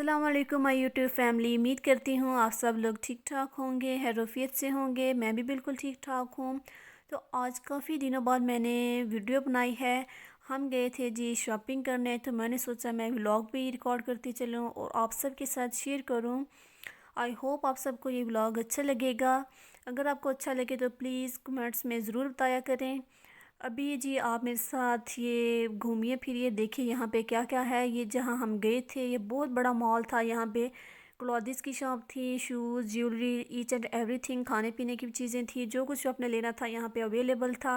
अस्सलाम वालेकुम my YouTube family. उम्मीद करती हूँ आप सब लोग ठीक ठाक होंगे, हैरोफियत से होंगे। मैं भी बिल्कुल ठीक ठाक हूँ। तो आज काफ़ी दिनों बाद मैंने वीडियो बनाई है। हम गए थे जी शॉपिंग करने, तो मैंने सोचा मैं व्लॉग भी रिकॉर्ड करती चलूँ और आप सब के साथ शेयर करूँ। आई होप आप सबको ये व्लॉग अच्छा लगेगा। अगर आपको अच्छा लगे तो प्लीज़ कमेंट्स में ज़रूर बताया करें। अभी जी आप मेरे साथ ये घूमिए फिरिए, देखिए यहाँ पे क्या क्या है। ये जहाँ हम गए थे ये बहुत बड़ा मॉल था। यहाँ पे क्लॉथिस की शॉप थी, shoes, jewellery, each and everything, खाने पीने की चीज़ें थी। जो कुछ आपने लेना था यहाँ पे अवेलेबल था।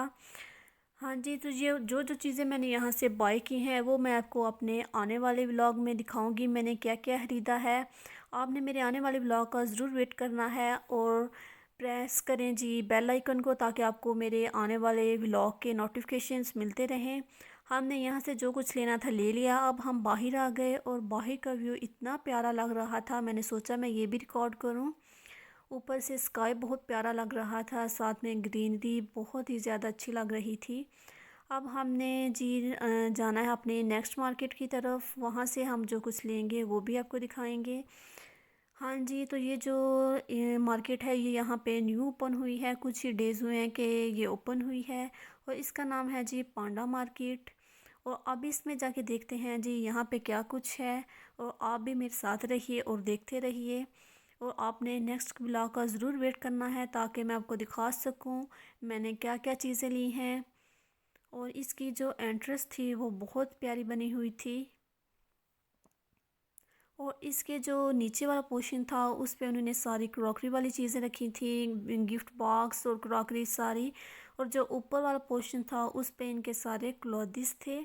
हाँ जी, तो ये जो जो चीज़ें मैंने यहाँ से बाय की हैं वो मैं आपको अपने आने वाले व्लॉग में दिखाऊंगी मैंने क्या क्या ख़रीदा है। आपने मेरे आने वाले व्लॉग का ज़रूर वेट करना है और प्रेस करें जी बेल आइकन को, ताकि आपको मेरे आने वाले व्लॉग के नोटिफिकेशंस मिलते रहें। हमने यहाँ से जो कुछ लेना था ले लिया। अब हम बाहर आ गए और बाहर का व्यू इतना प्यारा लग रहा था, मैंने सोचा मैं ये भी रिकॉर्ड करूँ। ऊपर से स्काई बहुत प्यारा लग रहा था, साथ में ग्रीनरी बहुत ही ज़्यादा अच्छी लग रही थी। अब हमने जी जाना है अपने नेक्स्ट मार्केट की तरफ। वहाँ से हम जो कुछ लेंगे वो भी आपको दिखाएंगे। हाँ जी, तो ये जो मार्केट है ये यहाँ पे न्यू ओपन हुई है, कुछ ही डेज़ हुए हैं कि ये ओपन हुई है। और इसका नाम है जी पांडा मार्केट। और अब इसमें जाके देखते हैं जी यहाँ पे क्या कुछ है। और आप भी मेरे साथ रहिए और देखते रहिए। और आपने नेक्स्ट ब्लॉग का ज़रूर वेट करना है, ताकि मैं आपको दिखा सकूं मैंने क्या क्या चीज़ें ली हैं। और इसकी जो एंट्रेंस थी वो बहुत प्यारी बनी हुई थी। और इसके जो नीचे वाला पोर्शन था उस पे उन्होंने सारी क्रॉकरी वाली चीज़ें रखी थी, गिफ्ट बॉक्स और क्रॉकरी सारी। और जो ऊपर वाला पोर्शन था उस पे इनके सारे क्लॉथिस थे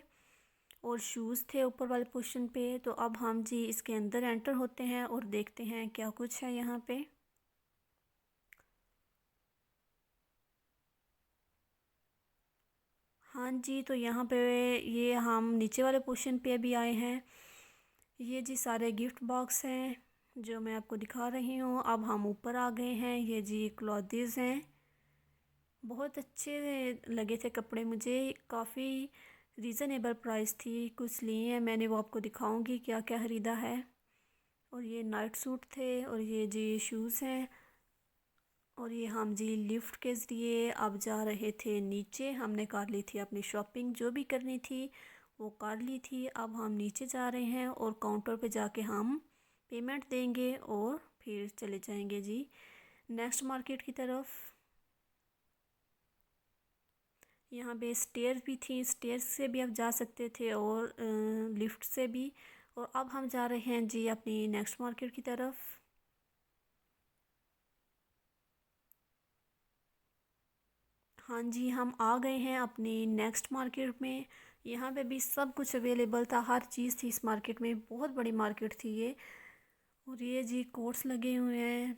और शूज़ थे ऊपर वाले पोर्शन पे। तो अब हम जी इसके अंदर एंटर होते हैं और देखते हैं क्या कुछ है यहाँ पे। हाँ जी, तो यहाँ पे ये हम नीचे वाले पोर्शन पे अभी आए हैं। ये जी सारे गिफ्ट बॉक्स हैं जो मैं आपको दिखा रही हूँ। अब हम ऊपर आ गए हैं। ये जी क्लॉथिस हैं, बहुत अच्छे लगे थे कपड़े मुझे, काफ़ी रीज़नेबल प्राइस थी। कुछ लिए हैं मैंने, वो आपको दिखाऊंगी क्या क्या ख़रीदा है। और ये नाइट सूट थे और ये जी शूज़ हैं। और ये हम जी लिफ्ट के ज़रिए अब जा रहे थे नीचे। हमने कर ली थी अपनी शॉपिंग, जो भी करनी थी वो कर ली थी। अब हम नीचे जा रहे हैं और काउंटर पे जाके हम पेमेंट देंगे और फिर चले जाएंगे जी नेक्स्ट मार्केट की तरफ। यहाँ पे स्टेयर भी थी, स्टेयर से भी आप जा सकते थे और लिफ्ट से भी। और अब हम जा रहे हैं जी अपनी नेक्स्ट मार्केट की तरफ। हाँ जी, हम आ गए हैं अपनी नेक्स्ट मार्केट में। यहाँ पे भी सब कुछ अवेलेबल था, हर चीज़ थी इस मार्केट में। बहुत बड़ी मार्केट थी ये। और ये जी कोट्स लगे हुए हैं,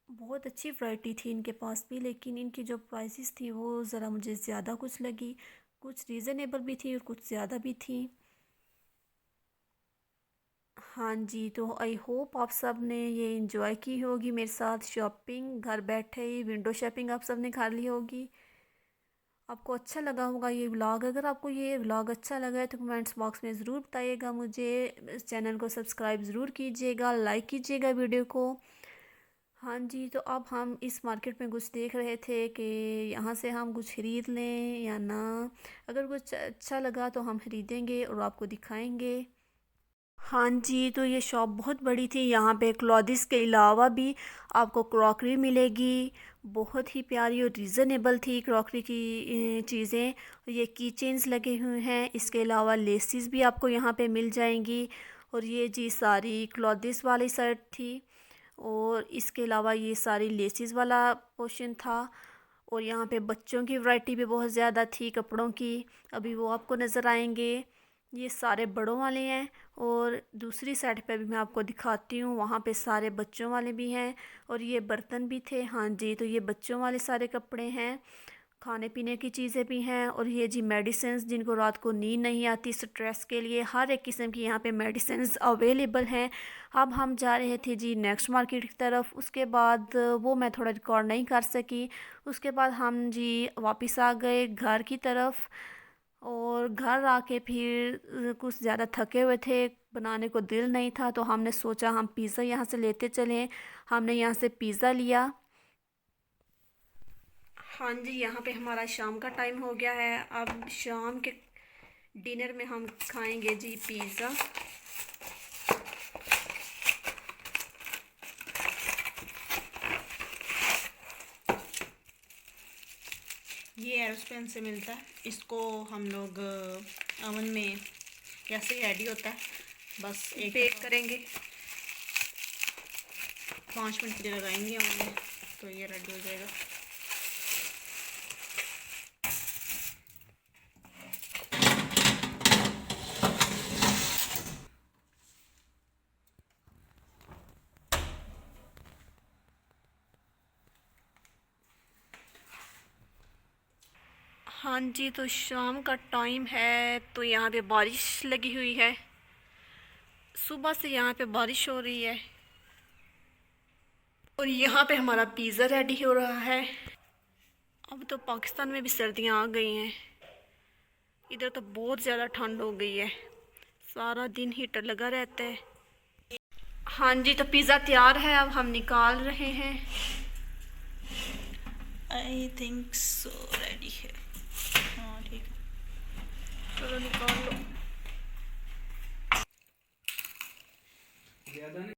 बहुत अच्छी वैरायटी थी इनके पास भी, लेकिन इनकी जो प्राइसेस थी वो ज़रा मुझे ज़्यादा कुछ लगी। कुछ रीज़नेबल भी थी और कुछ ज़्यादा भी थी। हाँ जी, तो आई होप आप सब ने ये इंजॉय की होगी मेरे साथ शॉपिंग। घर बैठे ही विंडो शॉपिंग आप सब ने कर ली होगी। आपको अच्छा लगा होगा ये व्लॉग। अगर आपको ये व्लॉग अच्छा लगा है तो कमेंट्स बॉक्स में ज़रूर बताइएगा मुझे। इस चैनल को सब्सक्राइब ज़रूर कीजिएगा, लाइक कीजिएगा वीडियो को। हाँ जी, तो अब हम इस मार्केट में कुछ देख रहे थे कि यहाँ से हम कुछ ख़रीद लें या ना। अगर कुछ अच्छा लगा तो हम ख़रीदेंगे और आपको दिखाएंगे। हाँ जी, तो ये शॉप बहुत बड़ी थी। यहाँ पे क्लॉथिस के अलावा भी आपको क्रॉकरी मिलेगी। बहुत ही प्यारी और रीज़नेबल थी क्रॉकरी की चीज़ें। ये की चेन्स लगे हुए हैं, इसके अलावा लेसिस भी आपको यहाँ पे मिल जाएंगी। और ये जी सारी क्लॉथिस वाली साइड थी और इसके अलावा ये सारी लेसिस वाला पोर्शन था। और यहाँ पे बच्चों की वैरायटी भी बहुत ज़्यादा थी कपड़ों की, अभी वो आपको नज़र आएंगे। ये सारे बड़ों वाले हैं और दूसरी साइड पे भी मैं आपको दिखाती हूँ, वहाँ पे सारे बच्चों वाले भी हैं। और ये बर्तन भी थे। हाँ जी, तो ये बच्चों वाले सारे कपड़े हैं। खाने पीने की चीज़ें भी हैं। और ये जी मेडिसिन्स, जिनको रात को नींद नहीं आती, स्ट्रेस के लिए हर एक किस्म की यहाँ पे मेडिसिन्स अवेलेबल हैं। अब हम जा रहे थे जी नेक्स्ट मार्केट की तरफ। उसके बाद वो मैं थोड़ा रिकॉर्ड नहीं कर सकी। उसके बाद हम जी वापस आ गए घर की तरफ। और घर आके फिर कुछ ज़्यादा थके हुए थे, बनाने को दिल नहीं था, तो हमने सोचा हम पिज़्ज़ा यहाँ से लेते चलें। हमने यहाँ से पिज़्ज़ा लिया। हाँ जी, यहाँ पे हमारा शाम का टाइम हो गया है। अब शाम के डिनर में हम खाएंगे जी पिज़्ज़ा। ये एरोस्पेन से मिलता है। इसको हम लोग ओवन में जैसे ही रेडी होता है बस एक बेक करेंगे। 5 मिनट के लिए लगाएंगे ओवन में, तो ये रेडी हो जाएगा। हाँ जी, तो शाम का टाइम है, तो यहाँ पे बारिश लगी हुई है। सुबह से यहाँ पे बारिश हो रही है और यहाँ पे हमारा पिज़्ज़ा रेडी हो रहा है। अब तो पाकिस्तान में भी सर्दियाँ आ गई हैं। इधर तो बहुत ज़्यादा ठंड हो गई है, सारा दिन हीटर लगा रहता है। हाँ जी, तो पिज़्ज़ा तैयार है, अब हम निकाल रहे हैं। आई थिंक सो रेडी है। हाँ ठीक है, चलो निकाल लो। ज़्यादा नहीं।